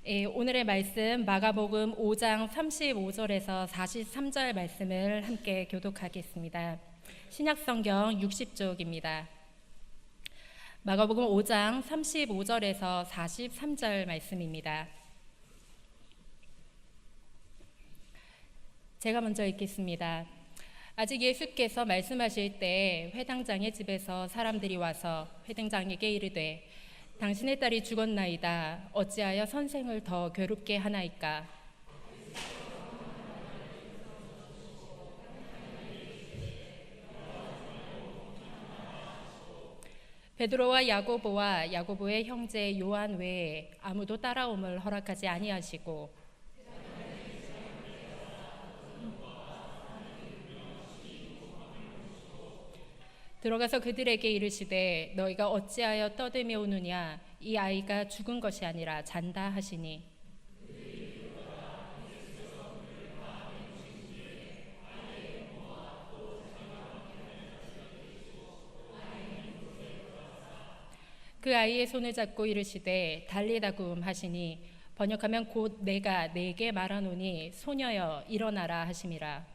오늘의 말씀 마가복음 5장 35절에서 43절 말씀을 함께 교독하겠습니다. 신약성경 60쪽입니다. 마가복음 5장 35절에서 43절 말씀입니다. 제가 먼저 읽겠습니다. 아직 예수께서 말씀하실 때 회당장의 집에서 사람들이 와서 회당장에게 이르되 당신의 딸이 죽었나이다. 어찌하여 선생을 더 괴롭게 하나이까? 베드로와 야고보와 야고보의 형제 요한 외에 아무도 따라옴을 허락하지 아니하시고 들어가서 그들에게 이르시되 너희가 어찌하여 떠들며 오느냐? 이 아이가 죽은 것이 아니라 잔다 하시니 그 아이의 손을 잡고 이르시되 달리다굼 하시니 번역하면 곧 내가 네게 말하노니 소녀여 일어나라 하심이라.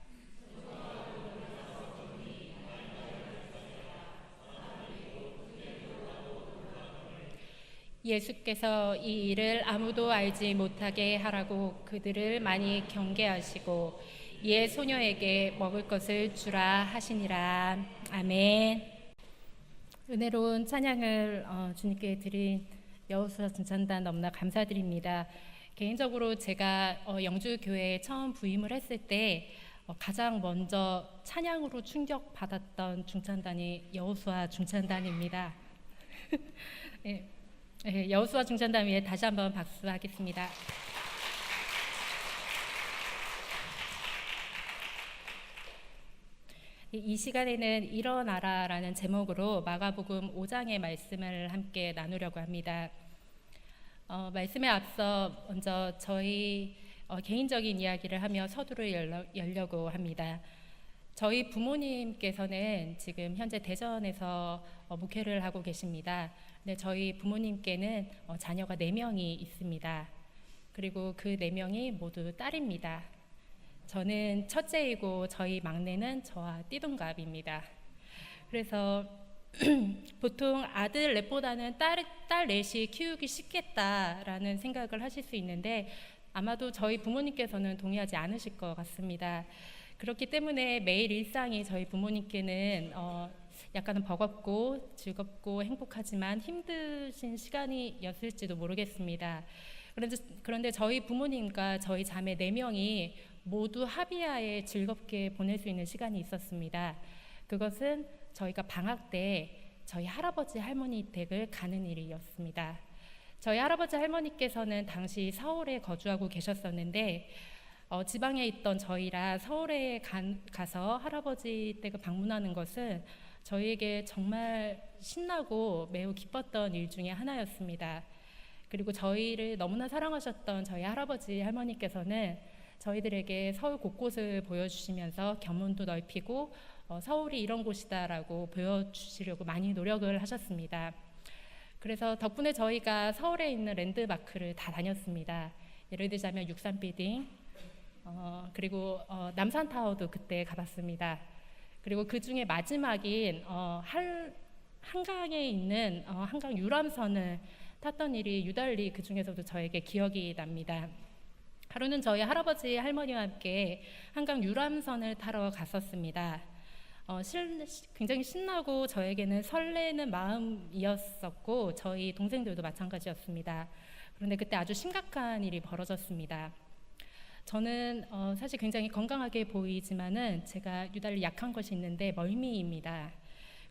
예수께서 이 일을 아무도 알지 못하게 하라고 그들을 많이 경계하시고 이에 소녀에게 먹을 것을 주라 하시니라. 아멘. 은혜로운 찬양을 주님께 드린 여호수아 중찬단 너무나 감사드립니다. 개인적으로 제가 영주교회에 처음 부임을 했을 때 가장 먼저 찬양으로 충격받았던 중찬단이 여호수아 중찬단입니다. 네. 여호수아 중찬단 위에 다시 한번 박수하겠습니다. 이 시간에는 일어나라라는 제목으로 마가복음 5장의 말씀을 함께 나누려고 합니다. 말씀에 앞서 먼저 저희 개인적인 이야기를 하며 서두를 열려고 합니다. 저희 부모님께서는 지금 현재 대전에서 목회를 하고 계십니다. 네, 저희 부모님께는 자녀가 4명이 있습니다. 그리고 그 4명이 모두 딸입니다. 저는 첫째이고 저희 막내는 저와 띠동갑입니다. 그래서 보통 아들 넷보다는 딸 넷이 키우기 쉽겠다라는 생각을 하실 수 있는데 아마도 저희 부모님께서는 동의하지 않으실 것 같습니다. 그렇기 때문에 매일 일상이 저희 부모님께는 약간은 버겁고 즐겁고 행복하지만 힘드신 시간이었을지도 모르겠습니다. 그런데 저희 부모님과 저희 자매 4명이 모두 합의하에 즐겁게 보낼 수 있는 시간이 있었습니다. 그것은 저희가 방학 때 저희 할아버지 할머니 댁을 가는 일이었습니다. 저희 할아버지 할머니께서는 당시 서울에 거주하고 계셨었는데 지방에 있던 저희라 서울에 가서 할아버지 댁을 방문하는 것은 저희에게 정말 신나고 매우 기뻤던 일 중에 하나였습니다. 그리고 저희를 너무나 사랑하셨던 저희 할아버지 할머니께서는 저희들에게 서울 곳곳을 보여주시면서 견문도 넓히고 서울이 이런 곳이다라고 보여주시려고 많이 노력을 하셨습니다. 그래서 덕분에 저희가 서울에 있는 랜드마크를 다 다녔습니다. 예를 들자면 63빌딩, 그리고 남산타워도 그때 가봤습니다. 그리고 그 중에 마지막인 한강에 있는 한강 유람선을 탔던 일이 유달리 그 중에서도 저에게 기억이 납니다. 하루는 저희 할아버지 할머니와 함께 한강 유람선을 타러 갔었습니다. 굉장히 신나고 저에게는 설레는 마음이었었고 저희 동생들도 마찬가지였습니다. 그런데 그때 아주 심각한 일이 벌어졌습니다. 저는 사실 굉장히 건강하게 보이지만은 제가 유달리 약한 것이 있는데 멀미입니다.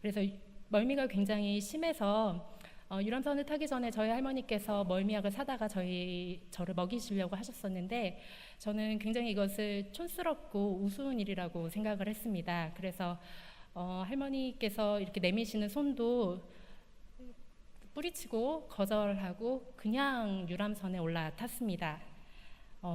그래서 멀미가 굉장히 심해서 유람선을 타기 전에 저희 할머니께서 멀미약을 사다가 저를 먹이시려고 하셨었는데 저는 굉장히 이것을 촌스럽고 우스운 일이라고 생각을 했습니다. 그래서 할머니께서 이렇게 내미시는 손도 뿌리치고 거절하고 그냥 유람선에 올라탔습니다.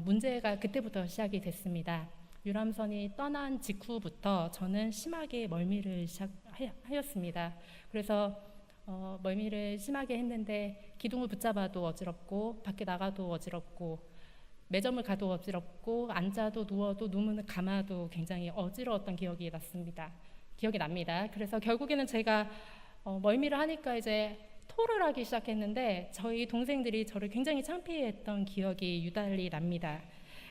문제가 그때부터 시작이 됐습니다. 유람선이 떠난 직후부터 저는 심하게 멀미를 시작하였습니다. 그래서 멀미를 심하게 했는데 기둥을 붙잡아도 어지럽고 밖에 나가도 어지럽고 매점을 가도 어지럽고 앉아도 누워도 눈을 감아도 굉장히 어지러웠던 기억이 납니다. 그래서 결국에는 제가 멀미를 하니까 이제 토를 하기 시작했는데 저희 동생들이 저를 굉장히 창피했던 기억이 유달리 납니다.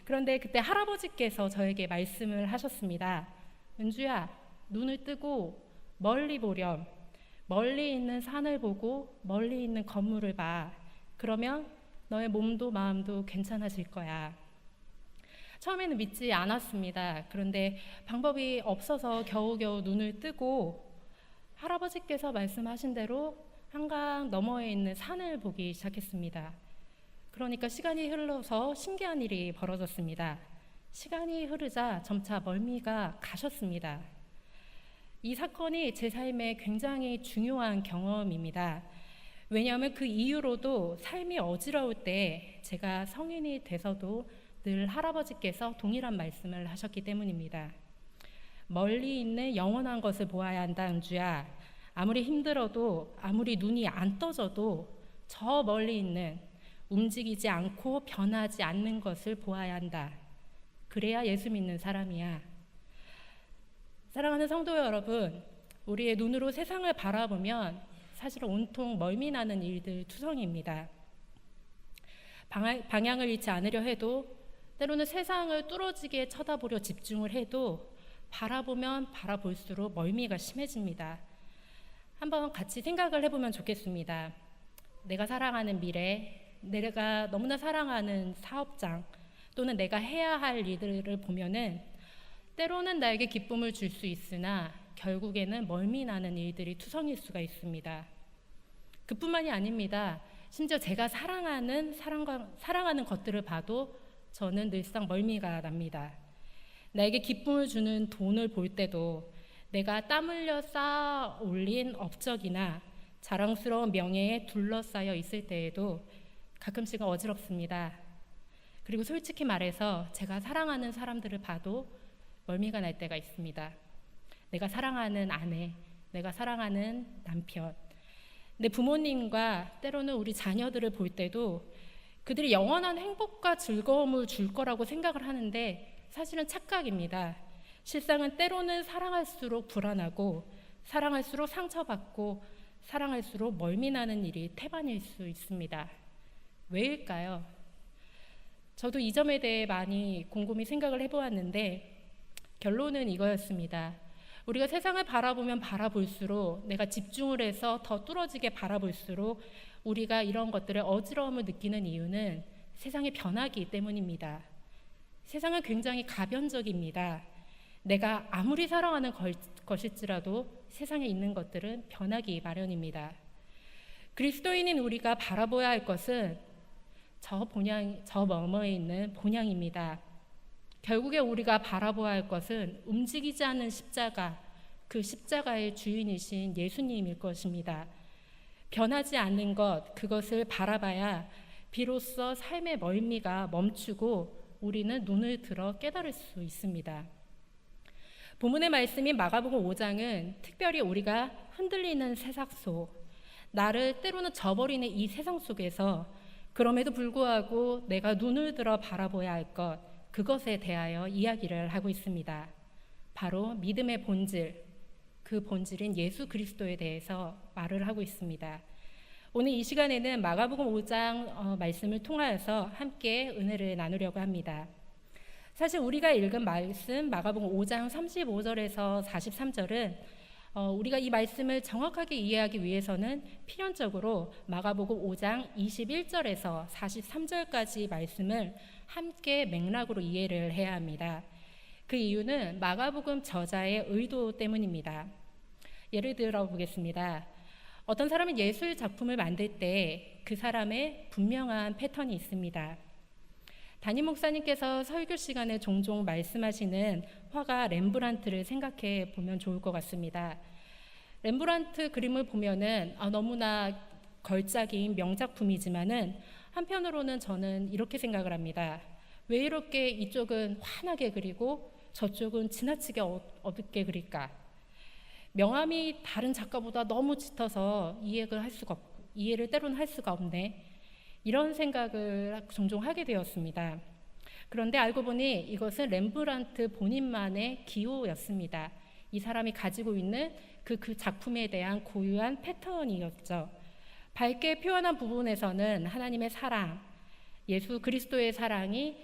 그런데 그때 할아버지께서 저에게 말씀을 하셨습니다. 은주야, 눈을 뜨고 멀리 보렴. 멀리 있는 산을 보고 멀리 있는 건물을 봐. 그러면 너의 몸도 마음도 괜찮아질 거야. 처음에는 믿지 않았습니다. 그런데 방법이 없어서 겨우겨우 눈을 뜨고 할아버지께서 말씀하신 대로 한강 너머에 있는 산을 보기 시작했습니다. 그러니까 시간이 흘러서 신기한 일이 벌어졌습니다. 시간이 흐르자 점차 멀미가 가셨습니다. 이 사건이 제 삶에 굉장히 중요한 경험입니다. 왜냐하면 그 이후로도 삶이 어지러울 때 제가 성인이 돼서도 늘 할아버지께서 동일한 말씀을 하셨기 때문입니다. 멀리 있는 영원한 것을 보아야 한다, 은주야. 아무리 힘들어도 아무리 눈이 안 떠져도 저 멀리 있는 움직이지 않고 변하지 않는 것을 보아야 한다. 그래야 예수 믿는 사람이야. 사랑하는 성도 여러분, 우리의 눈으로 세상을 바라보면 사실 온통 멀미나는 일들 투성입니다. 방향을 잃지 않으려 해도 때로는 세상을 뚫어지게 쳐다보려 집중을 해도 바라보면 바라볼수록 멀미가 심해집니다. 한번 같이 생각을 해보면 좋겠습니다. 내가 사랑하는 미래, 내가 너무나 사랑하는 사업장 또는 내가 해야 할 일들을 보면은 때로는 나에게 기쁨을 줄 수 있으나 결국에는 멀미나는 일들이 투성일 수가 있습니다. 그뿐만이 아닙니다. 심지어 제가 사랑하는 것들을 봐도 저는 늘상 멀미가 납니다. 나에게 기쁨을 주는 돈을 볼 때도 내가 땀 흘려 쌓아 올린 업적이나 자랑스러운 명예에 둘러싸여 있을 때에도 가끔씩은 어지럽습니다. 그리고 솔직히 말해서 제가 사랑하는 사람들을 봐도 멀미가 날 때가 있습니다. 내가 사랑하는 아내, 내가 사랑하는 남편, 내 부모님과 때로는 우리 자녀들을 볼 때도 그들이 영원한 행복과 즐거움을 줄 거라고 생각을 하는데 사실은 착각입니다. 실상은 때로는 사랑할수록 불안하고 사랑할수록 상처받고 사랑할수록 멀미나는 일이 태반일 수 있습니다. 왜일까요? 저도 이 점에 대해 많이 곰곰이 생각을 해보았는데 결론은 이거였습니다. 우리가 세상을 바라보면 바라볼수록 내가 집중을 해서 더 뚫어지게 바라볼수록 우리가 이런 것들의 어지러움을 느끼는 이유는 세상의 변화이기 때문입니다. 세상은 굉장히 가변적입니다. 내가 아무리 사랑하는 것일지라도 세상에 있는 것들은 변하기 마련입니다. 그리스도인인 우리가 바라봐야 할 것은 저 너머에 있는 본향입니다. 결국에 우리가 바라봐야 할 것은 움직이지 않는 십자가, 그 십자가의 주인이신 예수님일 것입니다. 변하지 않는 것, 그것을 바라봐야 비로소 삶의 멀미가 멈추고 우리는 눈을 들어 깨달을 수 있습니다. 본문의 말씀인 마가복음 5장은 특별히 우리가 흔들리는 세상 속, 나를 때로는 저버리는 이 세상 속에서 그럼에도 불구하고 내가 눈을 들어 바라봐야 할 것, 그것에 대하여 이야기를 하고 있습니다. 바로 믿음의 본질, 그 본질인 예수 그리스도에 대해서 말을 하고 있습니다. 오늘 이 시간에는 마가복음 5장 말씀을 통하여서 함께 은혜를 나누려고 합니다. 사실 우리가 읽은 말씀 마가복음 5장 35절에서 43절은 우리가 이 말씀을 정확하게 이해하기 위해서는 필연적으로 마가복음 5장 21절에서 43절까지 말씀을 함께 맥락으로 이해를 해야 합니다. 그 이유는 마가복음 저자의 의도 때문입니다. 예를 들어 보겠습니다. 어떤 사람은 예술 작품을 만들 때 그 사람의 분명한 패턴이 있습니다. 담임 목사님께서 설교 시간에 종종 말씀하시는 화가 렘브란트를 생각해 보면 좋을 것 같습니다. 렘브란트 그림을 보면은 너무나 걸작인 명작품이지만은 한편으로는 저는 이렇게 생각을 합니다. 왜 이렇게 이쪽은 환하게 그리고 저쪽은 지나치게 어둡게 그릴까? 명암이 다른 작가보다 너무 짙어서 이해를 때로는 할 수가 없네. 이런 생각을 종종 하게 되었습니다. 그런데 알고 보니 이것은 렘브란트 본인만의 기호였습니다. 이 사람이 가지고 있는 그 작품에 대한 고유한 패턴이었죠. 밝게 표현한 부분에서는 하나님의 사랑, 예수 그리스도의 사랑이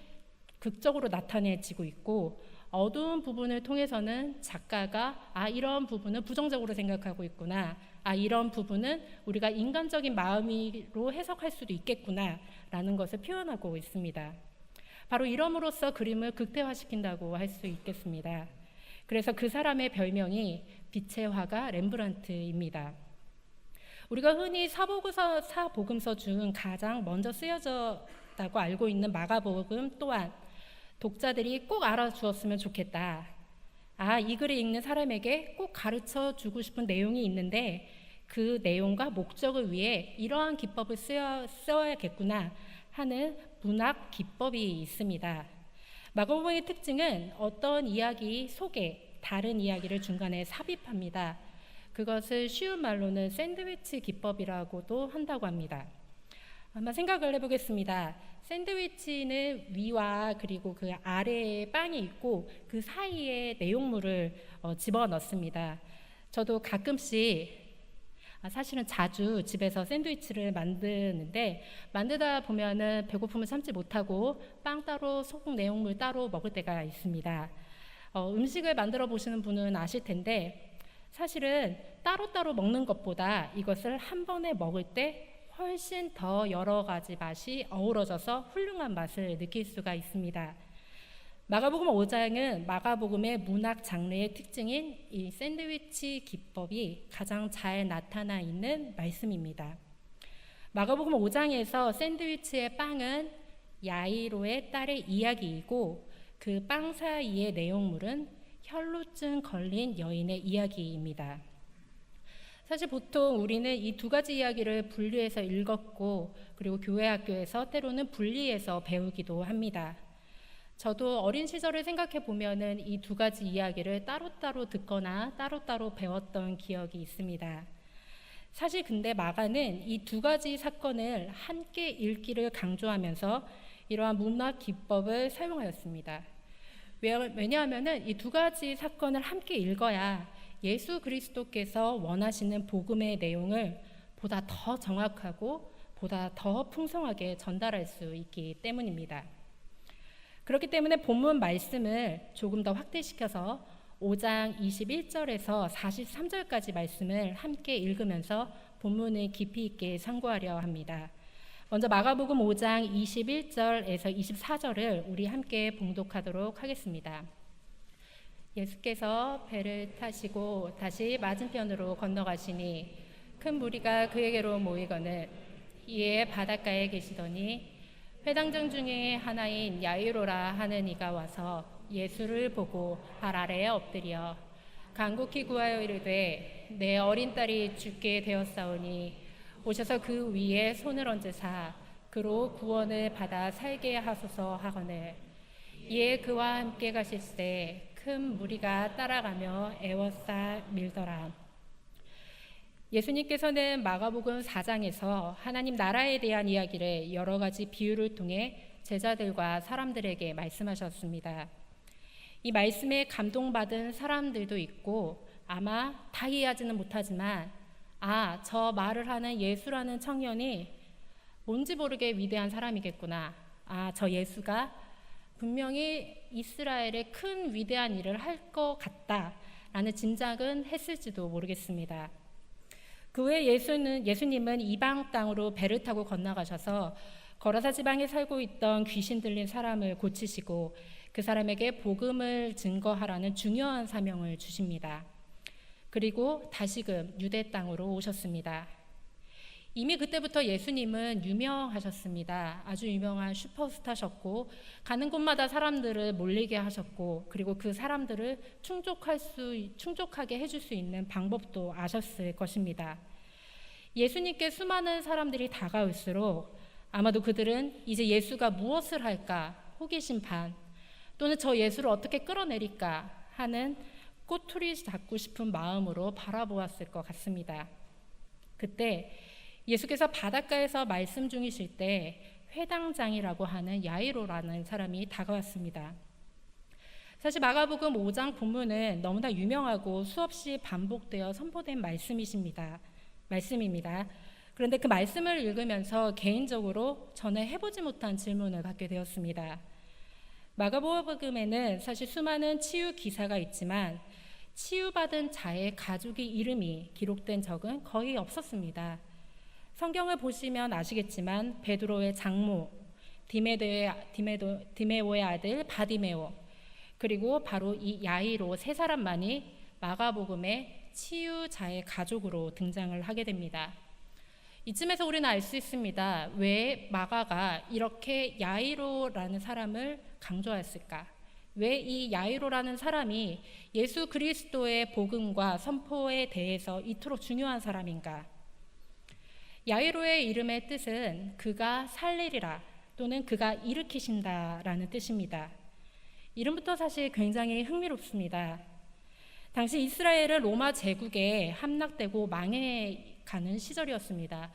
극적으로 나타내지고 있고, 어두운 부분을 통해서는 작가가 이런 부분은 부정적으로 생각하고 있구나, 이런 부분은 우리가 인간적인 마음으로 해석할 수도 있겠구나 라는 것을 표현하고 있습니다. 바로 이럼으로써 그림을 극대화시킨다고 할 수 있겠습니다. 그래서 그 사람의 별명이 빛의 화가 렘브란트입니다. 우리가 흔히 사복음서 중 가장 먼저 쓰여졌다고 알고 있는 마가복음 또한 독자들이 꼭 알아주었으면 좋겠다. 이 글을 읽는 사람에게 꼭 가르쳐 주고 싶은 내용이 있는데 그 내용과 목적을 위해 이러한 기법을 써야겠구나 하는 문학 기법이 있습니다. 마가복음의 특징은 어떤 이야기 속에 다른 이야기를 중간에 삽입합니다. 그것을 쉬운 말로는 샌드위치 기법이라고도 한다고 합니다. 한번 생각을 해보겠습니다. 샌드위치는 위와 그리고 그 아래에 빵이 있고 그 사이에 내용물을 집어넣습니다. 저도 가끔씩, 사실은 자주 집에서 샌드위치를 만드는데 만들다 보면은 배고픔을 참지 못하고 빵 따로 속 내용물 따로 먹을 때가 있습니다. 음식을 만들어 보시는 분은 아실 텐데 사실은 따로따로 먹는 것보다 이것을 한 번에 먹을 때 훨씬 더 여러 가지 맛이 어우러져서 훌륭한 맛을 느낄 수가 있습니다. 마가복음 5장은 마가복음의 문학 장르의 특징인 이 샌드위치 기법이 가장 잘 나타나 있는 말씀입니다. 마가복음 5장에서 샌드위치의 빵은 야이로의 딸의 이야기이고 그 빵 사이의 내용물은 혈루증 걸린 여인의 이야기입니다. 사실 보통 우리는 이 두 가지 이야기를 분리해서 읽었고 그리고 교회 학교에서 때로는 분리해서 배우기도 합니다. 저도 어린 시절을 생각해 보면은 이 두 가지 이야기를 따로따로 듣거나 따로따로 배웠던 기억이 있습니다. 사실 근데 마가는 이 두 가지 사건을 함께 읽기를 강조하면서 이러한 문학 기법을 사용하였습니다. 왜냐하면은 이 두 가지 사건을 함께 읽어야 예수 그리스도께서 원하시는 복음의 내용을 보다 더 정확하고 보다 더 풍성하게 전달할 수 있기 때문입니다. 그렇기 때문에 본문 말씀을 조금 더 확대시켜서 5장 21절에서 43절까지 말씀을 함께 읽으면서 본문을 깊이 있게 참고하려 합니다. 먼저 마가복음 5장 21절에서 24절을 우리 함께 봉독하도록 하겠습니다. 예수께서 배를 타시고 다시 맞은편으로 건너가시니 큰 무리가 그에게로 모이거늘 이에 바닷가에 계시더니 회당장 중에 하나인 야이로라 하는 이가 와서 예수를 보고 발 아래에 엎드려 간곡히 구하여 이르되 내 어린 딸이 죽게 되었사오니 오셔서 그 위에 손을 얹으사 그로 구원을 받아 살게 하소서 하거늘 이에 그와 함께 가실새 큰 무리가 따라가며 애워싸 밀더라. 예수님께서는 마가복음 4장에서 하나님 나라에 대한 이야기를 여러 가지 비유를 통해 제자들과 사람들에게 말씀하셨습니다. 이 말씀에 감동받은 사람들도 있고 아마 다 이해하지는 못하지만 저 말을 하는 예수라는 청년이 뭔지 모르게 위대한 사람이겠구나. 저 예수가 분명히 이스라엘에 큰 위대한 일을 할 것 같다라는 짐작은 했을지도 모르겠습니다. 그 후에 예수님은 이방 땅으로 배를 타고 건너가셔서 거라사 지방에 살고 있던 귀신 들린 사람을 고치시고 그 사람에게 복음을 증거하라는 중요한 사명을 주십니다. 그리고 다시금 유대 땅으로 오셨습니다. 이미 그때부터 예수님은 유명하셨습니다. 아주 유명한 슈퍼스타셨고 가는 곳마다 사람들을 몰리게 하셨고 그리고 그 사람들을 충족하게 해줄 수 있는 방법도 아셨을 것입니다. 예수님께 수많은 사람들이 다가올수록 아마도 그들은 이제 예수가 무엇을 할까 호기심 반 또는 저 예수를 어떻게 끌어내릴까 하는 꼬투리 잡고 싶은 마음으로 바라보았을 것 같습니다. 그때 예수께서 바닷가에서 말씀 중이실 때 회당장이라고 하는 야이로라는 사람이 다가왔습니다. 사실 마가복음 5장 본문은 너무나 유명하고 수없이 반복되어 선포된 말씀입니다. 그런데 그 말씀을 읽으면서 개인적으로 전에 해보지 못한 질문을 받게 되었습니다. 마가복음에는 사실 수많은 치유 기사가 있지만 치유받은 자의 가족의 이름이 기록된 적은 거의 없었습니다. 성경을 보시면 아시겠지만 베드로의 장모, 디메오의 아들 바디메오, 그리고 바로 이 야이로 세 사람만이 마가복음의 치유자의 가족으로 등장을 하게 됩니다. 이쯤에서 우리는 알 수 있습니다. 왜 마가가 이렇게 야이로라는 사람을 강조했을까? 왜 이 야이로라는 사람이 예수 그리스도의 복음과 선포에 대해서 이토록 중요한 사람인가? 야이로의 이름의 뜻은 그가 살리리라 또는 그가 일으키신다라는 뜻입니다. 이름부터 사실 굉장히 흥미롭습니다. 당시 이스라엘은 로마 제국에 함락되고 망해가는 시절이었습니다.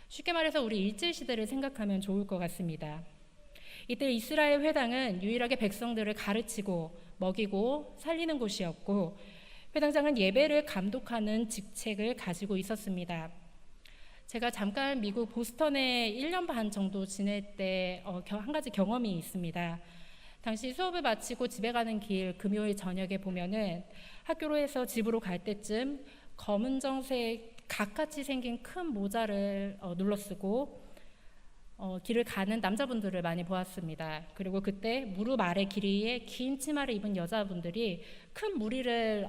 쉽게 말해서 우리 일제시대를 생각하면 좋을 것 같습니다. 이때 이스라엘 회당은 유일하게 백성들을 가르치고 먹이고 살리는 곳이었고, 회당장은 예배를 감독하는 직책을 가지고 있었습니다. 제가 잠깐 미국 보스턴에 1년 반 정도 지낼 때 한 가지 경험이 있습니다. 당시 수업을 마치고 집에 가는 길 금요일 저녁에 보면은 학교로 해서 집으로 갈 때쯤 검은정색 각같이 생긴 큰 모자를 눌러쓰고 길을 가는 남자분들을 많이 보았습니다. 그리고 그때 무릎 아래 길이에 긴 치마를 입은 여자분들이 큰 무리를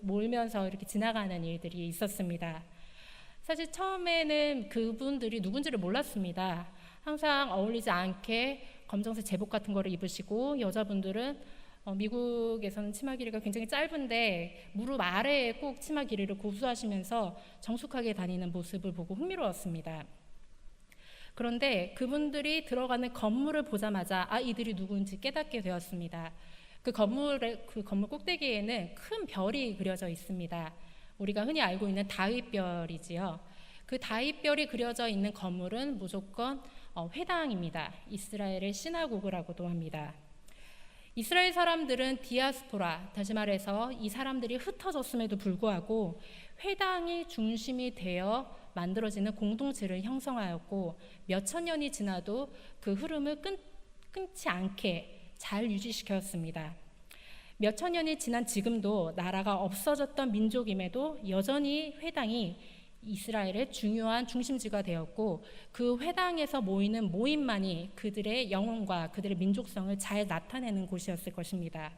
몰면서 이렇게 지나가는 일들이 있었습니다. 사실 처음에는 그분들이 누군지를 몰랐습니다. 항상 어울리지 않게 검정색 제복 같은 거를 입으시고, 여자분들은 미국에서는 치마 길이가 굉장히 짧은데 무릎 아래에 꼭 치마 길이를 고수하시면서 정숙하게 다니는 모습을 보고 흥미로웠습니다. 그런데 그분들이 들어가는 건물을 보자마자 이들이 누군지 깨닫게 되었습니다. 그 건물 꼭대기에는 큰 별이 그려져 있습니다. 우리가 흔히 알고 있는 다윗별이지요. 그 다윗별이 그려져 있는 건물은 무조건 회당입니다. 이스라엘의 시나고그라고도 합니다. 이스라엘 사람들은 디아스포라, 다시 말해서 이 사람들이 흩어졌음에도 불구하고 회당이 중심이 되어 만들어지는 공동체를 형성하였고, 몇천 년이 지나도 그 흐름을 끊지 않게 잘 유지시켰습니다. 몇천 년이 지난 지금도 나라가 없어졌던 민족임에도 여전히 회당이 이스라엘의 중요한 중심지가 되었고, 그 회당에서 모이는 모임만이 그들의 영혼과 그들의 민족성을 잘 나타내는 곳이었을 것입니다.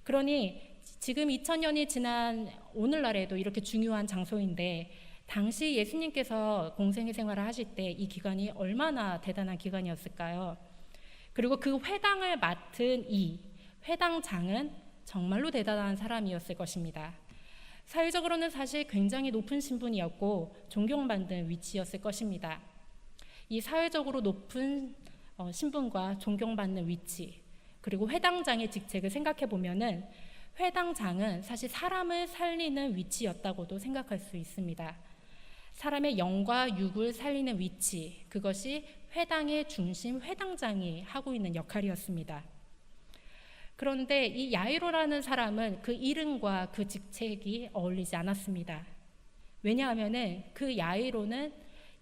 그러니 지금 2000년이 지난 오늘날에도 이렇게 중요한 장소인데, 당시 예수님께서 공생애 생활을 하실 때 이 기관이 얼마나 대단한 기관이었을까요? 그리고 그 회당을 맡은 이 회당장은 정말로 대단한 사람이었을 것입니다. 사회적으로는 사실 굉장히 높은 신분이었고 존경받는 위치였을 것입니다. 이 사회적으로 높은 신분과 존경받는 위치, 그리고 회당장의 직책을 생각해 보면은 회당장은 사실 사람을 살리는 위치였다고도 생각할 수 있습니다. 사람의 영과 육을 살리는 위치, 그것이 회당의 중심, 회당장이 하고 있는 역할이었습니다. 그런데 이 야이로라는 사람은 그 이름과 그 직책이 어울리지 않았습니다. 왜냐하면 그 야이로는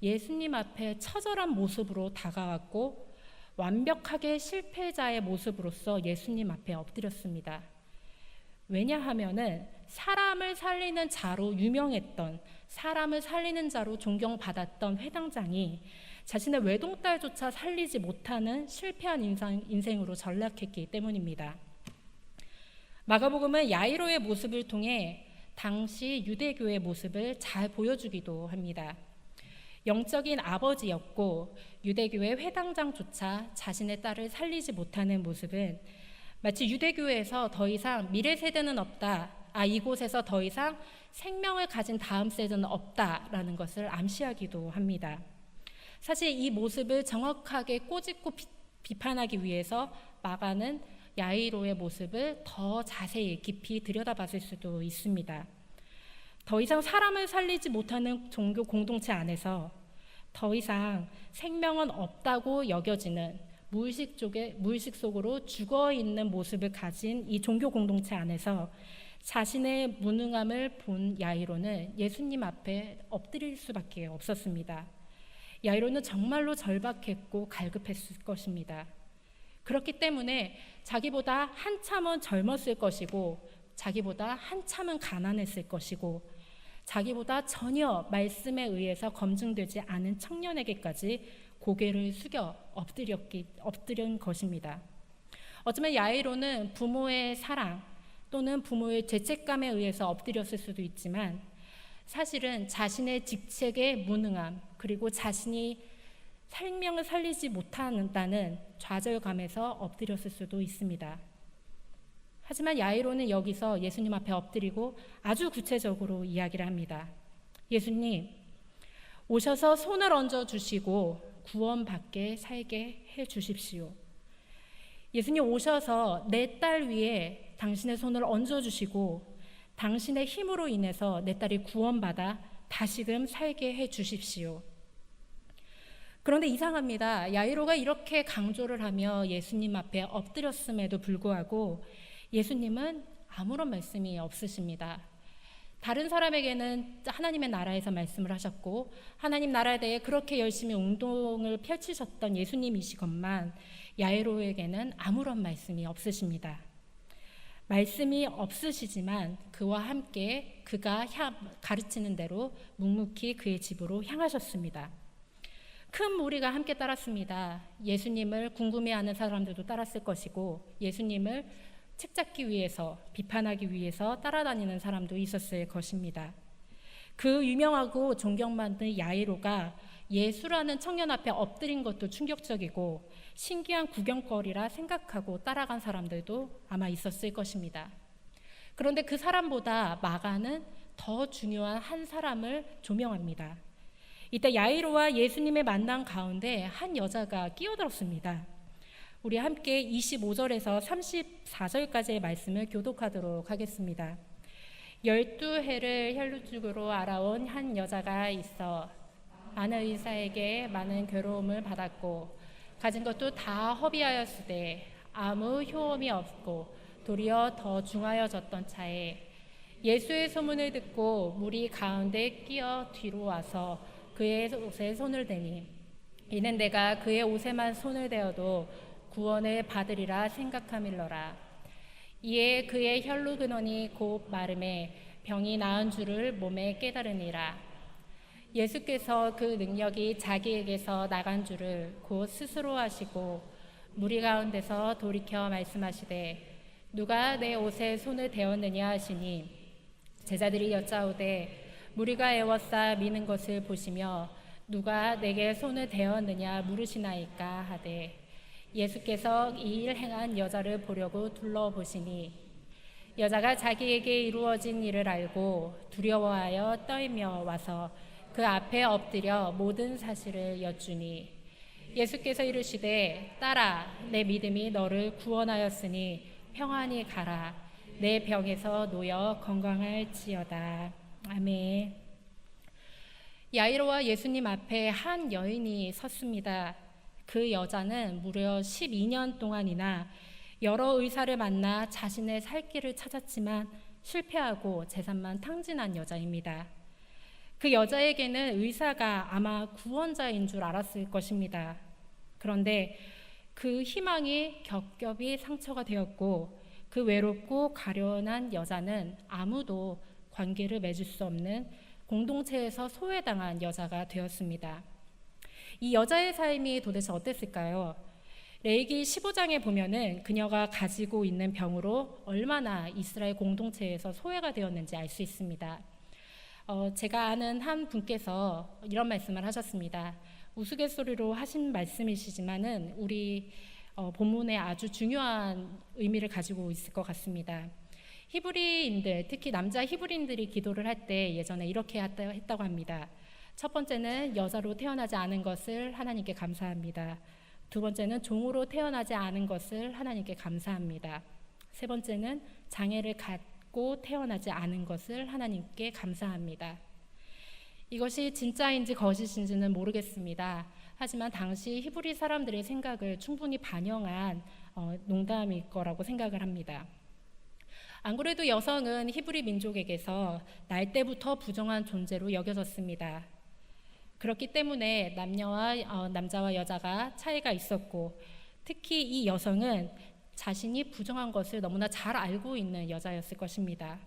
예수님 앞에 처절한 모습으로 다가왔고, 완벽하게 실패자의 모습으로서 예수님 앞에 엎드렸습니다. 왜냐하면 사람을 살리는 자로 유명했던, 사람을 살리는 자로 존경받았던 회당장이 자신의 외동딸조차 살리지 못하는 실패한 인생으로 전락했기 때문입니다. 마가복음은 야이로의 모습을 통해 당시 유대교의 모습을 잘 보여주기도 합니다. 영적인 아버지였고 유대교의 회당장조차 자신의 딸을 살리지 못하는 모습은 마치 유대교에서 더 이상 미래 세대는 없다, 이곳에서 더 이상 생명을 가진 다음 세대는 없다라는 것을 암시하기도 합니다. 사실 이 모습을 정확하게 꼬집고 비판하기 위해서 마가는 야이로의 모습을 더 자세히 깊이 들여다봤을 수도 있습니다. 더 이상 사람을 살리지 못하는 종교 공동체 안에서 더 이상 생명은 없다고 여겨지는 무의식 속으로 죽어있는 모습을 가진 이 종교 공동체 안에서 자신의 무능함을 본 야이로는 예수님 앞에 엎드릴 수밖에 없었습니다. 야이로는 정말로 절박했고 갈급했을 것입니다. 그렇기 때문에 자기보다 한참은 젊었을 것이고, 자기보다 한참은 가난했을 것이고, 자기보다 전혀 말씀에 의해서 검증되지 않은 청년에게까지 고개를 숙여 엎드린 것입니다. 어쩌면 야이로는 부모의 사랑 또는 부모의 죄책감에 의해서 엎드렸을 수도 있지만, 사실은 자신의 직책의 무능함, 그리고 자신이 생명을 살리지 못한다는 좌절감에서 엎드렸을 수도 있습니다. 하지만 야이로는 여기서 예수님 앞에 엎드리고 아주 구체적으로 이야기를 합니다. 예수님, 오셔서 손을 얹어 주시고 구원받게 살게 해 주십시오. 예수님 오셔서 내 딸 위에 당신의 손을 얹어 주시고 당신의 힘으로 인해서 내 딸이 구원받아 다시금 살게 해 주십시오. 그런데 이상합니다. 야이로가 이렇게 강조를 하며 예수님 앞에 엎드렸음에도 불구하고 예수님은 아무런 말씀이 없으십니다. 다른 사람에게는 하나님의 나라에서 말씀을 하셨고 하나님 나라에 대해 그렇게 열심히 운동을 펼치셨던 예수님이시건만 야이로에게는 아무런 말씀이 없으십니다. 말씀이 없으시지만 그와 함께 그가 가르치는 대로 묵묵히 그의 집으로 향하셨습니다. 큰 무리가 함께 따랐습니다. 예수님을 궁금해하는 사람들도 따랐을 것이고 예수님을 책잡기 위해서, 비판하기 위해서 따라다니는 사람도 있었을 것입니다. 그 유명하고 존경받는 야이로가 예수라는 청년 앞에 엎드린 것도 충격적이고 신기한 구경거리라 생각하고 따라간 사람들도 아마 있었을 것입니다. 그런데 그 사람보다 마가는 더 중요한 한 사람을 조명합니다. 이때 야이로와 예수님의 만남 가운데 한 여자가 끼어들었습니다. 우리 함께 25절에서 34절까지의 말씀을 교독하도록 하겠습니다. 12해를 혈루증으로 알아온 한 여자가 있어 많은 의사에게 많은 괴로움을 받았고 가진 것도 다 허비하였으되 아무 효험이 없고 도리어 더 중하여졌던 차에 예수의 소문을 듣고 무리 가운데 끼어 뒤로 와서 그의 옷에 손을 대니 이는 내가 그의 옷에만 손을 대어도 구원을 받으리라 생각함일러라. 이에 그의 혈루 근원이 곧 마름에 병이 나은 줄을 몸에 깨달으니라. 예수께서 그 능력이 자기에게서 나간 줄을 곧 스스로 하시고 무리 가운데서 돌이켜 말씀하시되 누가 내 옷에 손을 대었느냐 하시니 제자들이 여짜오되 무리가 애워싸 미는 것을 보시며 누가 내게 손을 대었느냐 물으시나이까 하되 예수께서 이 일 행한 여자를 보려고 둘러보시니 여자가 자기에게 이루어진 일을 알고 두려워하여 떨며 와서 그 앞에 엎드려 모든 사실을 여쭈니 예수께서 이르시되 딸아 내 믿음이 너를 구원하였으니 평안히 가라 내 병에서 놓여 건강할지어다. 아멘. 야이로와 예수님 앞에 한 여인이 섰습니다. 그 여자는 무려 12년 동안이나 여러 의사를 만나 자신의 살 길을 찾았지만 실패하고 재산만 탕진한 여자입니다. 그 여자에게는 의사가 아마 구원자인 줄 알았을 것입니다. 그런데 그 희망이 겹겹이 상처가 되었고 그 외롭고 가련한 여자는 아무도 관계를 맺을 수 없는 공동체에서 소외당한 여자가 되었습니다. 이 여자의 삶이 도대체 어땠을까요? 레위기 15장에 보면은 그녀가 가지고 있는 병으로 얼마나 이스라엘 공동체에서 소외가 되었는지 알 수 있습니다. 제가 아는 한 분께서 이런 말씀을 하셨습니다. 우스갯소리로 하신 말씀이시지만은 우리 본문에 아주 중요한 의미를 가지고 있을 것 같습니다. 히브리인들, 특히 남자 히브리인들이 기도를 할 때 예전에 이렇게 했다고 합니다. 첫 번째는 여자로 태어나지 않은 것을 하나님께 감사합니다. 두 번째는 종으로 태어나지 않은 것을 하나님께 감사합니다. 세 번째는 장애를 갖고 태어나지 않은 것을 하나님께 감사합니다. 이것이 진짜인지 거짓인지는 모르겠습니다. 하지만 당시 히브리 사람들의 생각을 충분히 반영한 농담일 거라고 생각을 합니다. 안 그래도 여성은 히브리 민족에게서 날 때부터 부정한 존재로 여겨졌습니다. 그렇기 때문에 남자와 여자가 차이가 있었고, 특히 이 여성은 자신이 부정한 것을 너무나 잘 알고 있는 여자였을 것입니다.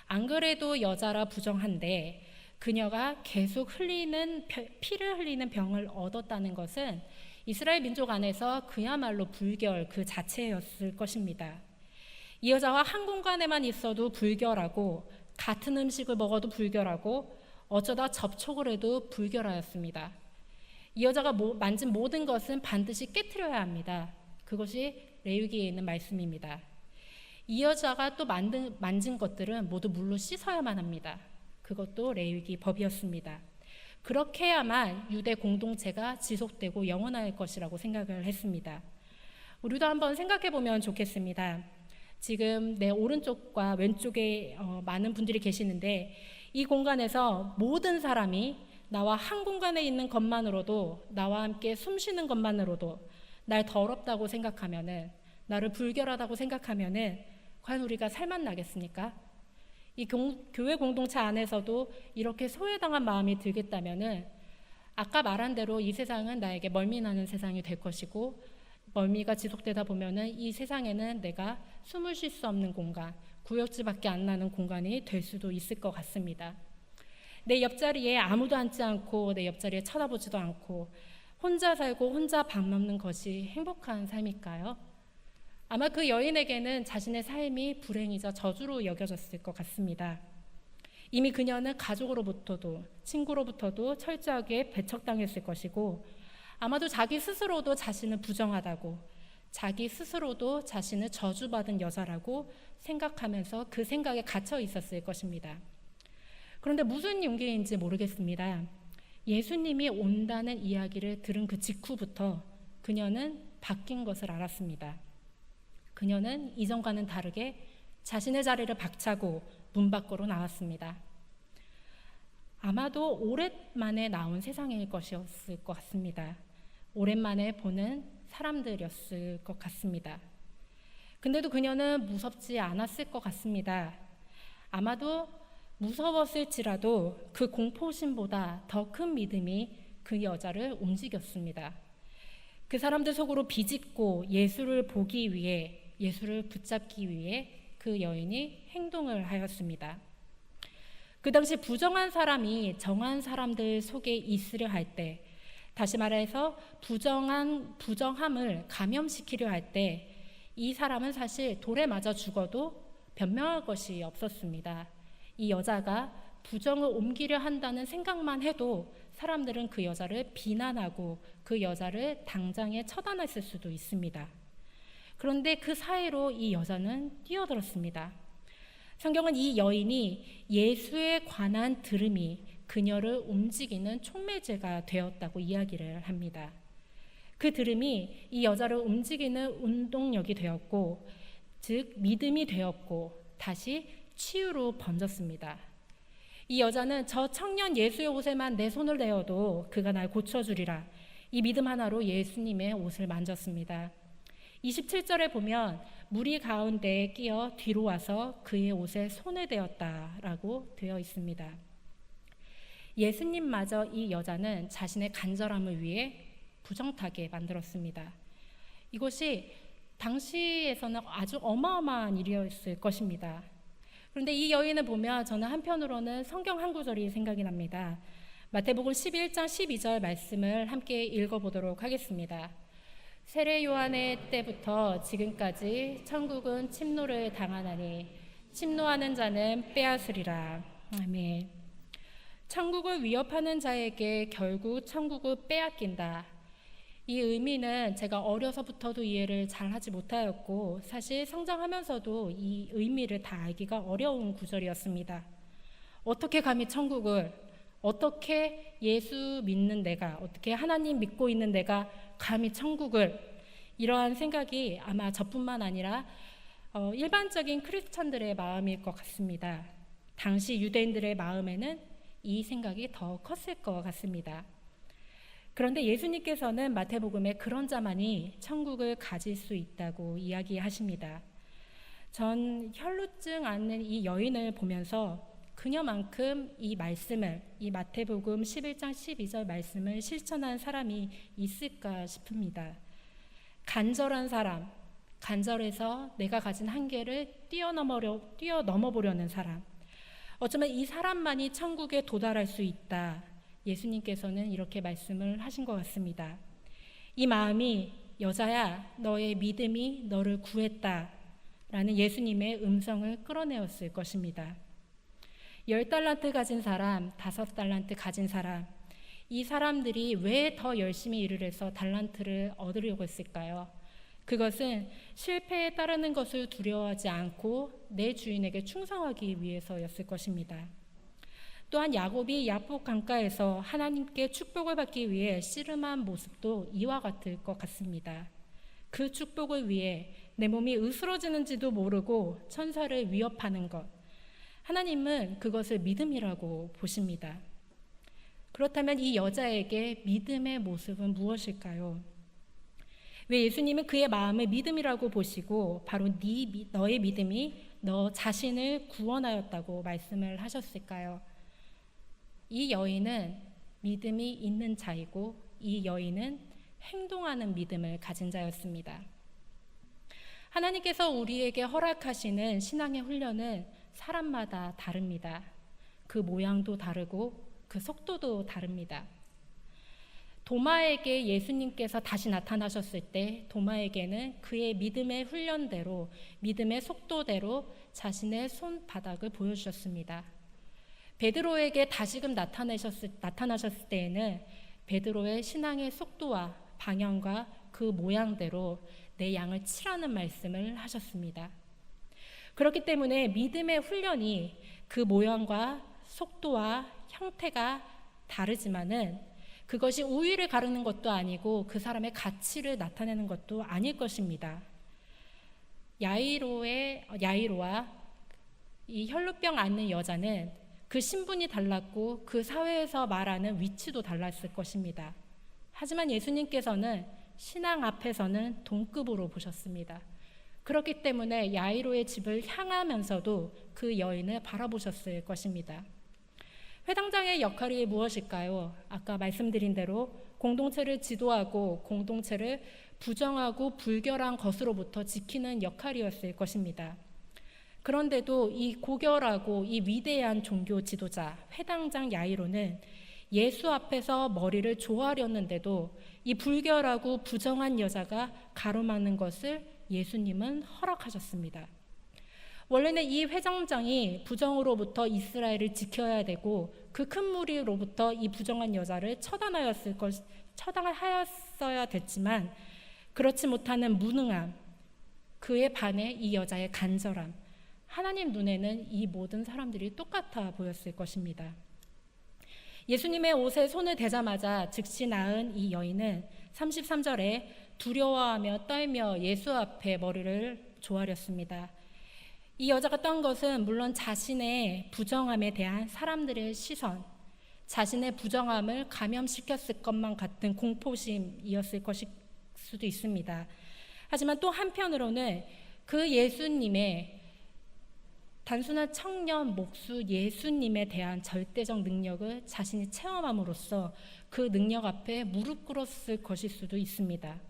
안 그래도 여자라 부정한데 그녀가 계속 피를 흘리는 병을 얻었다는 것은 이스라엘 민족 안에서 그야말로 불결 그 자체였을 것입니다. 이 여자와 한 공간에만 있어도 불결하고, 같은 음식을 먹어도 불결하고, 어쩌다 접촉을 해도 불결하였습니다. 이 여자가 만진 모든 것은 반드시 깨트려야 합니다. 그것이 레위기에 있는 말씀입니다. 이 여자가 또 만진 것들은 모두 물로 씻어야만 합니다. 그것도 레위기 법이었습니다. 그렇게 해야만 유대 공동체가 지속되고 영원할 것이라고 생각을 했습니다. 우리도 한번 생각해 보면 좋겠습니다. 지금 내 오른쪽과 왼쪽에 많은 분들이 계시는데, 이 공간에서 모든 사람이 나와 한 공간에 있는 것만으로도, 나와 함께 숨 쉬는 것만으로도 날 더럽다고 생각하면은, 나를 불결하다고 생각하면은 과연 우리가 살만 나겠습니까? 이 교회 공동체 안에서도 이렇게 소외당한 마음이 들겠다면은 아까 말한 대로 이 세상은 나에게 멀미나는 세상이 될 것이고, 멀미가 지속되다 보면은 이 세상에는 내가 숨을 쉴 수 없는 공간, 구역질밖에 안 나는 공간이 될 수도 있을 것 같습니다. 내 옆자리에 아무도 앉지 않고, 내 옆자리에 쳐다보지도 않고, 혼자 살고 혼자 밥 먹는 것이 행복한 삶일까요? 아마 그 여인에게는 자신의 삶이 불행이자 저주로 여겨졌을 것 같습니다. 이미 그녀는 가족으로부터도, 친구로부터도 철저하게 배척당했을 것이고, 아마도 자기 스스로도 자신을 부정하다고, 자기 스스로도 자신을 저주받은 여자라고 생각하면서 그 생각에 갇혀 있었을 것입니다. 그런데 무슨 용기인지 모르겠습니다. 예수님이 온다는 이야기를 들은 그 직후부터 그녀는 바뀐 것을 알았습니다. 그녀는 이전과는 다르게 자신의 자리를 박차고 문 밖으로 나왔습니다. 아마도 오랜만에 나온 세상일 것이었을 것 같습니다. 오랜만에 보는 사람들이었을 것 같습니다. 근데도 그녀는 무섭지 않았을 것 같습니다. 아마도 무서웠을지라도 그 공포심보다 더 큰 믿음이 그 여자를 움직였습니다. 그 사람들 속으로 비집고 예수를 보기 위해, 예수를 붙잡기 위해 그 여인이 행동을 하였습니다. 그 당시 부정한 사람이 정한 사람들 속에 있으려 할 때, 다시 말해서 부정함을 감염시키려 할 때, 이 사람은 사실 돌에 맞아 죽어도 변명할 것이 없었습니다. 이 여자가 부정을 옮기려 한다는 생각만 해도 사람들은 그 여자를 비난하고 그 여자를 당장에 처단했을 수도 있습니다. 그런데 그 사이로 이 여자는 뛰어들었습니다. 성경은 이 여인이 예수에 관한 들음이 그녀를 움직이는 촉매제가 되었다고 이야기를 합니다. 그 들음이 이 여자를 움직이는 운동력이 되었고, 즉 믿음이 되었고, 다시 치유로 번졌습니다. 이 여자는 저 청년 예수의 옷에만 내 손을 대어도 그가 날 고쳐주리라, 이 믿음 하나로 예수님의 옷을 만졌습니다. 27절에 보면 무리 가운데에 끼어 뒤로 와서 그의 옷에 손을 대었다라고 되어 있습니다. 예수님마저 이 여자는 자신의 간절함을 위해 부정타게 만들었습니다. 이것이 당시에서는 아주 어마어마한 일이었을 것입니다. 그런데 이 여인을 보면 저는 한편으로는 성경 한 구절이 생각이 납니다. 마태복음 11장 12절 말씀을 함께 읽어보도록 하겠습니다. 세례 요한의 때부터 지금까지 천국은 침노를 당하나니 침노하는 자는 빼앗으리라. 아멘. 천국을 위협하는 자에게 결국 천국을 빼앗긴다. 이 의미는 제가 어려서부터도 이해를 잘 하지 못하였고, 사실 성장하면서도 이 의미를 다 알기가 어려운 구절이었습니다. 어떻게 감히 천국을, 어떻게 예수 믿는 내가, 어떻게 하나님 믿고 있는 내가 감히 천국을, 이러한 생각이 아마 저뿐만 아니라 일반적인 크리스천들의 마음일 것 같습니다. 당시 유대인들의 마음에는 이 생각이 더 컸을 것 같습니다. 그런데 예수님께서는 마태복음에 그런 자만이 천국을 가질 수 있다고 이야기하십니다. 전 혈루증 앓는 이 여인을 보면서 그녀만큼 이 말씀을, 이 마태복음 11장 12절 말씀을 실천한 사람이 있을까 싶습니다. 간절한 사람, 간절해서 내가 가진 한계를 뛰어넘어보려는 사람, 어쩌면 이 사람만이 천국에 도달할 수 있다. 예수님께서는 이렇게 말씀을 하신 것 같습니다. 이 마음이 여자야, 너의 믿음이 너를 구했다 라는 예수님의 음성을 끌어내었을 것입니다. 10달란트 가진 사람, 5달란트 가진 사람, 이 사람들이 왜 더 열심히 일을 해서 달란트를 얻으려고 했을까요? 그것은 실패에 따르는 것을 두려워하지 않고 내 주인에게 충성하기 위해서였을 것입니다. 또한 야곱이 야복 강가에서 하나님께 축복을 받기 위해 씨름한 모습도 이와 같을 것 같습니다. 그 축복을 위해 내 몸이 으스러지는지도 모르고 천사를 위협하는 것, 하나님은 그것을 믿음이라고 보십니다. 그렇다면 이 여자에게 믿음의 모습은 무엇일까요? 왜 예수님은 그의 마음을 믿음이라고 보시고 바로 너의 믿음이 너 자신을 구원하였다고 말씀을 하셨을까요? 이 여인은 믿음이 있는 자이고 이 여인은 행동하는 믿음을 가진 자였습니다. 하나님께서 우리에게 허락하시는 신앙의 훈련은 사람마다 다릅니다. 그 모양도 다르고 그 속도도 다릅니다. 도마에게 예수님께서 다시 나타나셨을 때 도마에게는 그의 믿음의 훈련대로, 믿음의 속도대로 자신의 손바닥을 보여주셨습니다. 베드로에게 다시금 나타나셨을 때에는 베드로의 신앙의 속도와 방향과 그 모양대로 내 양을 치라는 말씀을 하셨습니다. 그렇기 때문에 믿음의 훈련이 그 모양과 속도와 형태가 다르지만은 그것이 우위를 가르는 것도 아니고 그 사람의 가치를 나타내는 것도 아닐 것입니다. 야이로와 이 혈루병 앓는 여자는 그 신분이 달랐고 그 사회에서 말하는 위치도 달랐을 것입니다. 하지만 예수님께서는 신앙 앞에서는 동급으로 보셨습니다. 그렇기 때문에 야이로의 집을 향하면서도 그 여인을 바라보셨을 것입니다. 회당장의 역할이 무엇일까요? 아까 말씀드린 대로 공동체를 지도하고 공동체를 부정하고 불결한 것으로부터 지키는 역할이었을 것입니다. 그런데도 이 고결하고 이 위대한 종교 지도자 회당장 야이로는 예수 앞에서 머리를 조아렸는데도 이 불결하고 부정한 여자가 가로막는 것을 예수님은 허락하셨습니다. 원래는 이 회당장이 부정으로부터 이스라엘을 지켜야 되고 그 큰 무리로부터 이 부정한 여자를 처단하였어야 됐지만 그렇지 못하는 무능함, 그에 반해 이 여자의 간절함, 하나님 눈에는 이 모든 사람들이 똑같아 보였을 것입니다. 예수님의 옷에 손을 대자마자 즉시 나은 이 여인은 33절에 두려워하며 떨며 예수 앞에 머리를 조아렸습니다. 이 여자가 떤 것은 물론 자신의 부정함에 대한 사람들의 시선, 자신의 부정함을 감염시켰을 것만 같은 공포심이었을 것일 수도 있습니다. 하지만 또 한편으로는 그 예수님의 단순한 청년 목수 예수님에 대한 절대적 능력을 자신이 체험함으로써 그 능력 앞에 무릎 꿇었을 것일 수도 있습니다.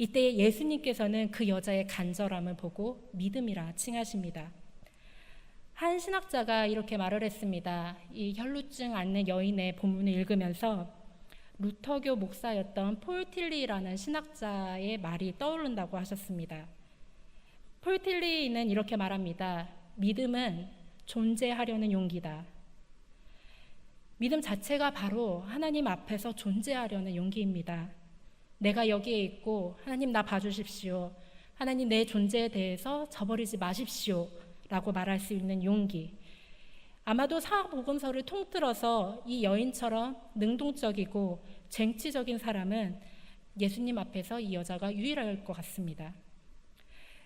이때 예수님께서는 그 여자의 간절함을 보고 믿음이라 칭하십니다. 한 신학자가 이렇게 말을 했습니다. 이 혈루증 앓는 여인의 본문을 읽으면서 루터교 목사였던 폴 틸리라는 신학자의 말이 떠오른다고 하셨습니다. 폴 틸리는 이렇게 말합니다. 믿음은 존재하려는 용기다. 믿음 자체가 바로 하나님 앞에서 존재하려는 용기입니다. 내가 여기에 있고 하나님 나 봐주십시오. 하나님 내 존재에 대해서 저버리지 마십시오 라고 말할 수 있는 용기. 아마도 사복음서를 통틀어서 이 여인처럼 능동적이고 쟁취적인 사람은 예수님 앞에서 이 여자가 유일할 것 같습니다.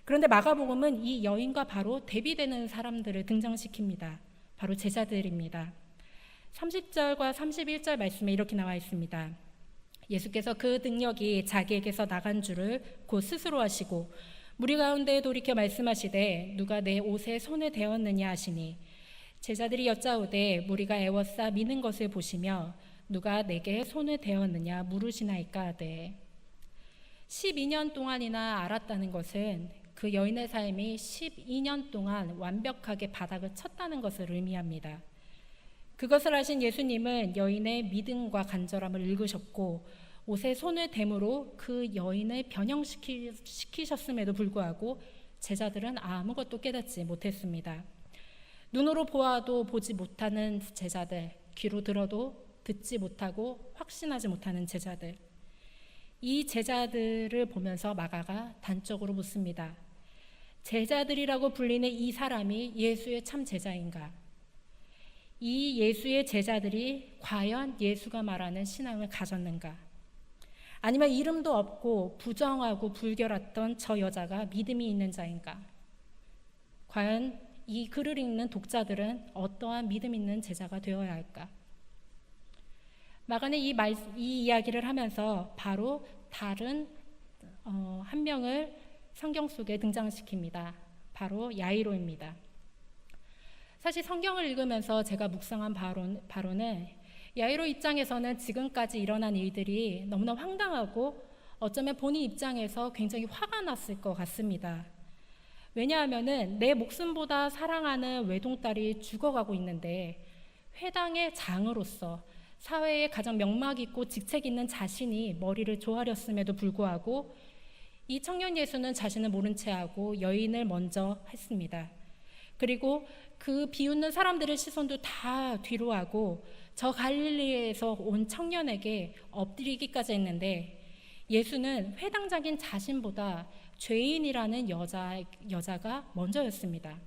그런데 마가복음은 이 여인과 바로 대비되는 사람들을 등장시킵니다. 바로 제자들입니다. 30절과 31절 말씀에 이렇게 나와 있습니다. 예수께서 그 능력이 자기에게서 나간 줄을 곧 스스로 하시고 무리 가운데 돌이켜 말씀하시되 누가 내 옷에 손을 대었느냐 하시니 제자들이 여짜오되 무리가 애워싸 미는 것을 보시며 누가 내게 손을 대었느냐 물으시나이까 하되 12년 동안이나 알았다는 것은 그 여인의 삶이 12년 동안 완벽하게 바닥을 쳤다는 것을 의미합니다. 그것을 하신 예수님은 여인의 믿음과 간절함을 읽으셨고 옷에 손을 댐으로 그 여인을 변형시키셨음에도 불구하고 제자들은 아무것도 깨닫지 못했습니다. 눈으로 보아도 보지 못하는 제자들, 귀로 들어도 듣지 못하고 확신하지 못하는 제자들. 이 제자들을 보면서 마가가 단적으로 묻습니다. 제자들이라고 불리는 이 사람이 예수의 참 제자인가? 이 예수의 제자들이 과연 예수가 말하는 신앙을 가졌는가? 아니면 이름도 없고 부정하고 불결했던 저 여자가 믿음이 있는 자인가? 과연 이 글을 읽는 독자들은 어떠한 믿음 있는 제자가 되어야 할까? 마가는 이 이야기를 하면서 바로 다른 한 명을 성경 속에 등장시킵니다. 바로 야이로입니다. 사실 성경을 읽으면서 제가 묵상한 바로는 야이로 입장에서는 지금까지 일어난 일들이 너무나 황당하고 어쩌면 본인 입장에서 굉장히 화가 났을 것 같습니다. 왜냐하면은 내 목숨보다 사랑하는 외동딸이 죽어가고 있는데 회당의 장으로서 사회에 가장 명막 있고 직책 있는 자신이 머리를 조아렸음에도 불구하고 이 청년 예수는 자신을 모른 채 하고 여인을 먼저 했습니다. 그리고 그 비웃는 사람들의 시선도 다 뒤로 하고 저 갈릴리에서 온 청년에게 엎드리기까지 했는데 예수는 회당장인 자신보다 죄인이라는 여자가 먼저였습니다.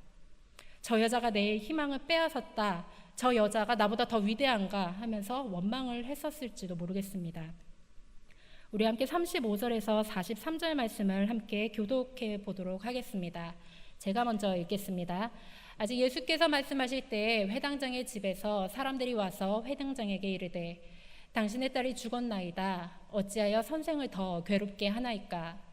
저 여자가 내 희망을 빼앗았다. 저 여자가 나보다 더 위대한가 하면서 원망을 했었을지도 모르겠습니다. 우리 함께 35절에서 43절 말씀을 함께 교독해 보도록 하겠습니다. 제가 먼저 읽겠습니다. 아직 예수께서 말씀하실 때 회당장의 집에서 사람들이 와서 회당장에게 이르되 당신의 딸이 죽었나이다. 어찌하여 선생을 더 괴롭게 하나이까?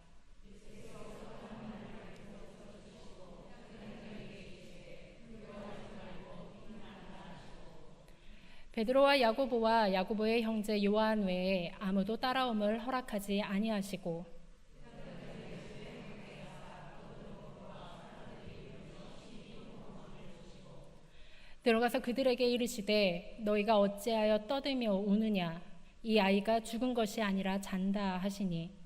베드로와 야고보와 야고보의 형제 요한 외에 아무도 따라옴을 허락하지 아니하시고 들어가서 그들에게 이르시되 너희가 어찌하여 떠들며 우느냐 이 아이가 죽은 것이 아니라 잔다 하시니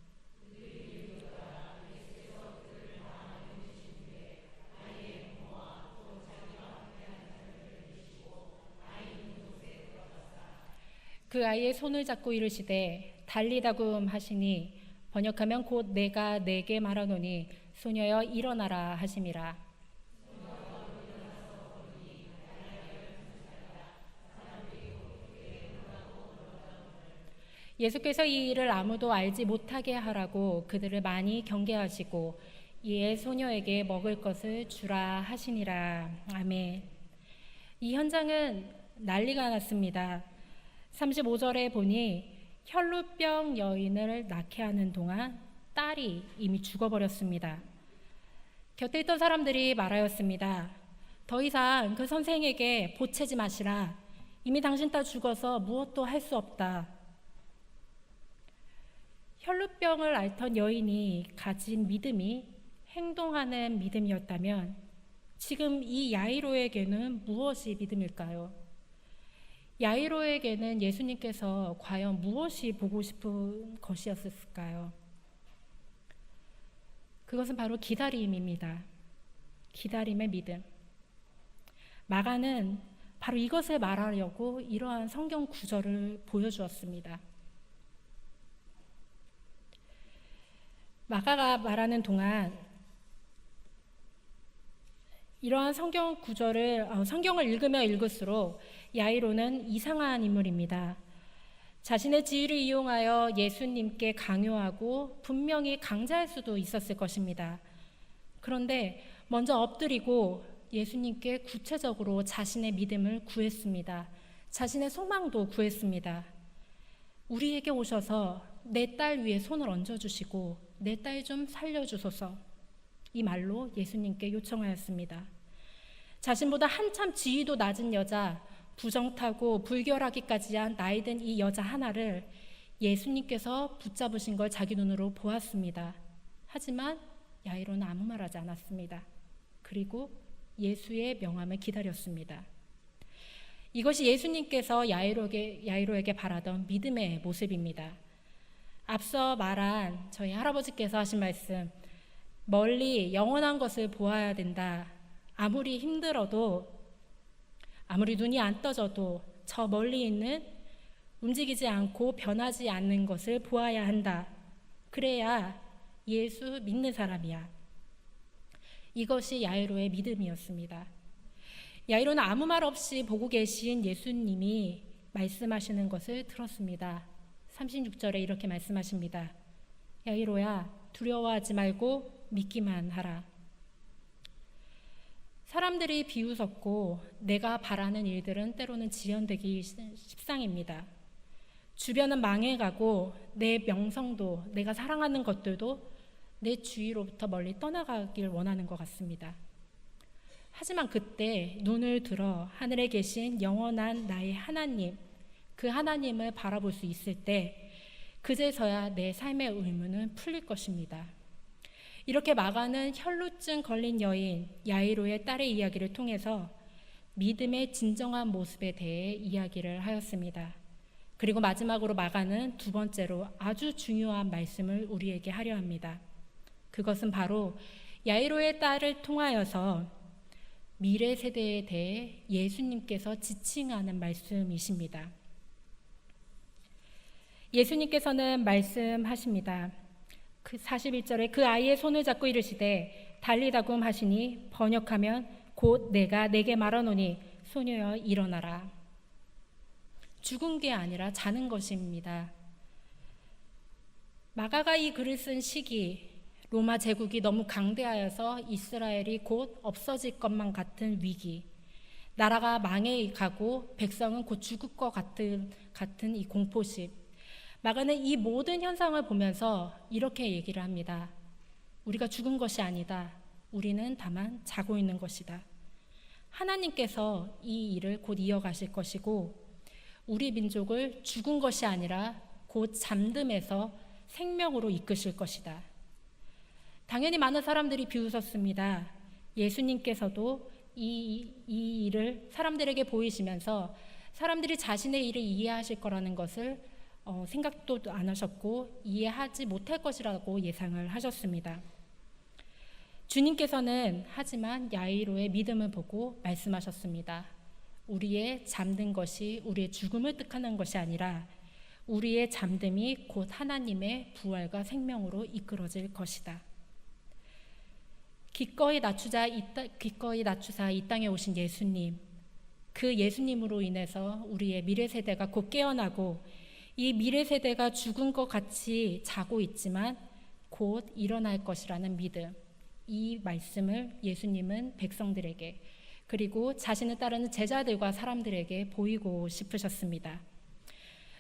그 아이의 손을 잡고 이르시되 달리다굼 하시니 번역하면 곧 내가 네게 말하노니 소녀여 일어나라 하심이라. 예수께서 이 일을 아무도 알지 못하게 하라고 그들을 많이 경계하시고 이에 소녀에게 먹을 것을 주라 하시니라. 아멘. 이 현장은 난리가 났습니다. 35절에 보니 혈루병 여인을 낳게 하는 동안 딸이 이미 죽어버렸습니다. 곁에 있던 사람들이 말하였습니다. 더 이상 그 선생에게 보채지 마시라. 이미 당신 딸 죽어서 무엇도 할 수 없다. 혈루병을 앓던 여인이 가진 믿음이 행동하는 믿음이었다면 지금 이 야이로에게는 무엇이 믿음일까요? 야이로에게는 예수님께서 과연 무엇이 보고 싶은 것이었을까요? 그것은 바로 기다림입니다. 기다림의 믿음. 마가는 바로 이것을 말하려고 이러한 성경 구절을 보여주었습니다. 마가가 말하는 동안 이러한 성경 구절을 성경을 읽으면 읽을수록 야이로는 이상한 인물입니다. 자신의 지위를 이용하여 예수님께 강요하고 분명히 강제할 수도 있었을 것입니다. 그런데 먼저 엎드리고 예수님께 구체적으로 자신의 믿음을 구했습니다. 자신의 소망도 구했습니다. 우리에게 오셔서 내 딸 위에 손을 얹어주시고 내 딸 좀 살려주소서, 이 말로 예수님께 요청하였습니다. 자신보다 한참 지위도 낮은 여자, 부정타고 불결하기까지 한 나이든 이 여자 하나를 예수님께서 붙잡으신 걸 자기 눈으로 보았습니다. 하지만 야이로는 아무 말 하지 않았습니다. 그리고 예수의 명함을 기다렸습니다. 이것이 예수님께서 야이로에게 바라던 믿음의 모습입니다. 앞서 말한 저희 할아버지께서 하신 말씀, 멀리 영원한 것을 보아야 된다. 아무리 힘들어도, 아무리 눈이 안 떠져도 저 멀리 있는 움직이지 않고 변하지 않는 것을 보아야 한다. 그래야 예수 믿는 사람이야. 이것이 야이로의 믿음이었습니다. 야이로는 아무 말 없이 보고 계신 예수님이 말씀하시는 것을 들었습니다. 36절에 이렇게 말씀하십니다. 야이로야, 두려워하지 말고 믿기만 하라. 사람들이 비웃었고 내가 바라는 일들은 때로는 지연되기 십상입니다. 주변은 망해가고 내 명성도, 내가 사랑하는 것들도 내 주위로부터 멀리 떠나가길 원하는 것 같습니다. 하지만 그때 눈을 들어 하늘에 계신 영원한 나의 하나님, 그 하나님을 바라볼 수 있을 때 그제서야 내 삶의 의문은 풀릴 것입니다. 이렇게 마가는 혈루증 걸린 여인 야이로의 딸의 이야기를 통해서 믿음의 진정한 모습에 대해 이야기를 하였습니다. 그리고 마지막으로 마가는 두 번째로 아주 중요한 말씀을 우리에게 하려 합니다. 그것은 바로 야이로의 딸을 통하여서 미래 세대에 대해 예수님께서 지칭하는 말씀이십니다. 예수님께서는 말씀하십니다. 그 41절에 그 아이의 손을 잡고 이르시되 달리다굼 하시니 번역하면 곧 내가 내게 말하노니 소녀여 일어나라. 죽은 게 아니라 자는 것입니다. 마가가 이 글을 쓴 시기, 로마 제국이 너무 강대하여서 이스라엘이 곧 없어질 것만 같은 위기, 나라가 망해 가고 백성은 곧 죽을 것 같은 이 공포심, 마가는 이 모든 현상을 보면서 이렇게 얘기를 합니다. 우리가 죽은 것이 아니다. 우리는 다만 자고 있는 것이다. 하나님께서 이 일을 곧 이어가실 것이고 우리 민족을 죽은 것이 아니라 곧 잠듦에서 생명으로 이끄실 것이다. 당연히 많은 사람들이 비웃었습니다. 예수님께서도 이 일을 사람들에게 보이시면서 사람들이 자신의 일을 이해하실 거라는 것을 생각도 안 하셨고 이해하지 못할 것이라고 예상을 하셨습니다. 주님께서는 하지만 야이로의 믿음을 보고 말씀하셨습니다. 우리의 잠든 것이 우리의 죽음을 뜻하는 것이 아니라 우리의 잠듦이 곧 하나님의 부활과 생명으로 이끌어질 것이다. 기꺼이 낮추사 이 땅에 오신 예수님, 그 예수님으로 인해서 우리의 미래 세대가 곧 깨어나고 이 미래 세대가 죽은 것 같이 자고 있지만 곧 일어날 것이라는 믿음, 이 말씀을 예수님은 백성들에게 그리고 자신을 따르는 제자들과 사람들에게 보이고 싶으셨습니다.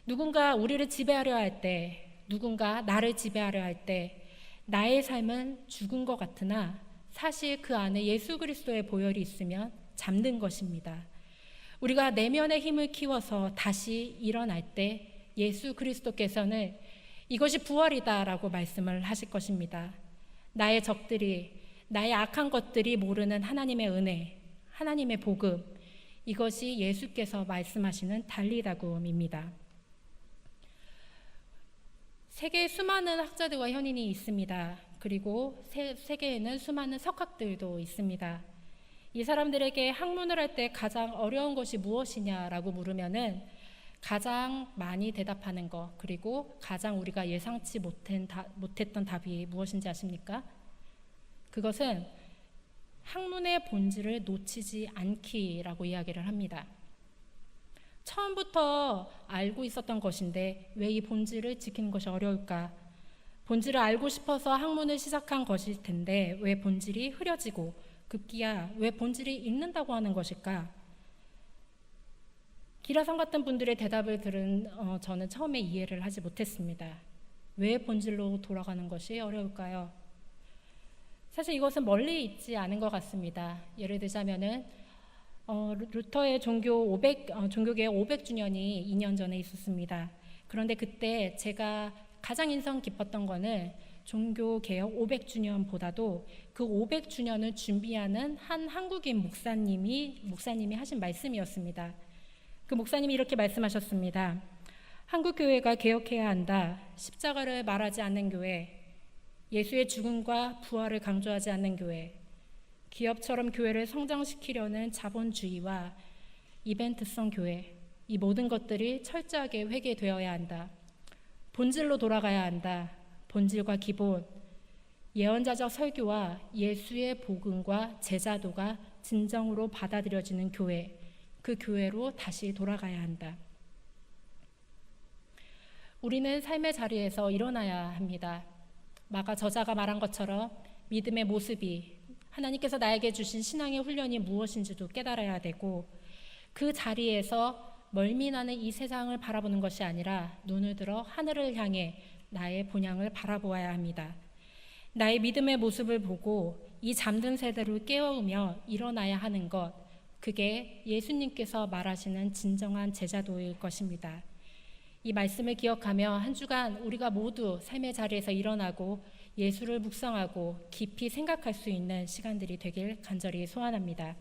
누군가 우리를 지배하려 할 때, 누군가 나를 지배하려 할 때 나의 삶은 죽은 것 같으나 사실 그 안에 예수 그리스도의 보혈이 있으면 잠든 것입니다. 우리가 내면의 힘을 키워서 다시 일어날 때 예수 그리스도께서는 이것이 부활이다라고 말씀을 하실 것입니다. 나의 적들이, 나의 악한 것들이 모르는 하나님의 은혜, 하나님의 복음, 이것이 예수께서 말씀하시는 달리다굼입니다. 세계에 수많은 학자들과 현인이 있습니다. 그리고 세계에는 수많은 석학들도 있습니다. 이 사람들에게 학문을 할 때 가장 어려운 것이 무엇이냐라고 물으면은 가장 많이 대답하는 것, 그리고 가장 우리가 예상치 못했던 답이 무엇인지 아십니까? 그것은 학문의 본질을 놓치지 않기라고 이야기를 합니다. 처음부터 알고 있었던 것인데 왜 이 본질을 지키는 것이 어려울까? 본질을 알고 싶어서 학문을 시작한 것일 텐데 왜 본질이 흐려지고 급기야 왜 본질이 잃는다고 하는 것일까? 기라성 같은 분들의 대답을 들은 저는 처음에 이해를 하지 못했습니다. 왜 본질로 돌아가는 것이 어려울까요? 사실 이것은 멀리 있지 않은 것 같습니다. 예를 들자면은 루터의 종교개혁 500주년이 2년 전에 있었습니다. 그런데 그때 제가 가장 인상 깊었던 거는 종교개혁 500주년보다도 그 500주년을 준비하는 한 한국인 목사님이 하신 말씀이었습니다. 그 목사님이 이렇게 말씀하셨습니다. 한국 교회가 개혁해야 한다. 십자가를 말하지 않는 교회, 예수의 죽음과 부활을 강조하지 않는 교회, 기업처럼 교회를 성장시키려는 자본주의와 이벤트성 교회, 이 모든 것들이 철저하게 회개되어야 한다. 본질로 돌아가야 한다. 본질과 기본, 예언자적 설교와 예수의 복음과 제자도가 진정으로 받아들여지는 교회, 그 교회로 다시 돌아가야 한다. 우리는 삶의 자리에서 일어나야 합니다. 마가 저자가 말한 것처럼 믿음의 모습이 하나님께서 나에게 주신 신앙의 훈련이 무엇인지도 깨달아야 되고 그 자리에서 멀미나는 이 세상을 바라보는 것이 아니라 눈을 들어 하늘을 향해 나의 본향을 바라보아야 합니다. 나의 믿음의 모습을 보고 이 잠든 세대를 깨우며 일어나야 하는 것, 그게 예수님께서 말하시는 진정한 제자도일 것입니다. 이 말씀을 기억하며 한 주간 우리가 모두 삶의 자리에서 일어나고 예수를 묵상하고 깊이 생각할 수 있는 시간들이 되길 간절히 소원합니다.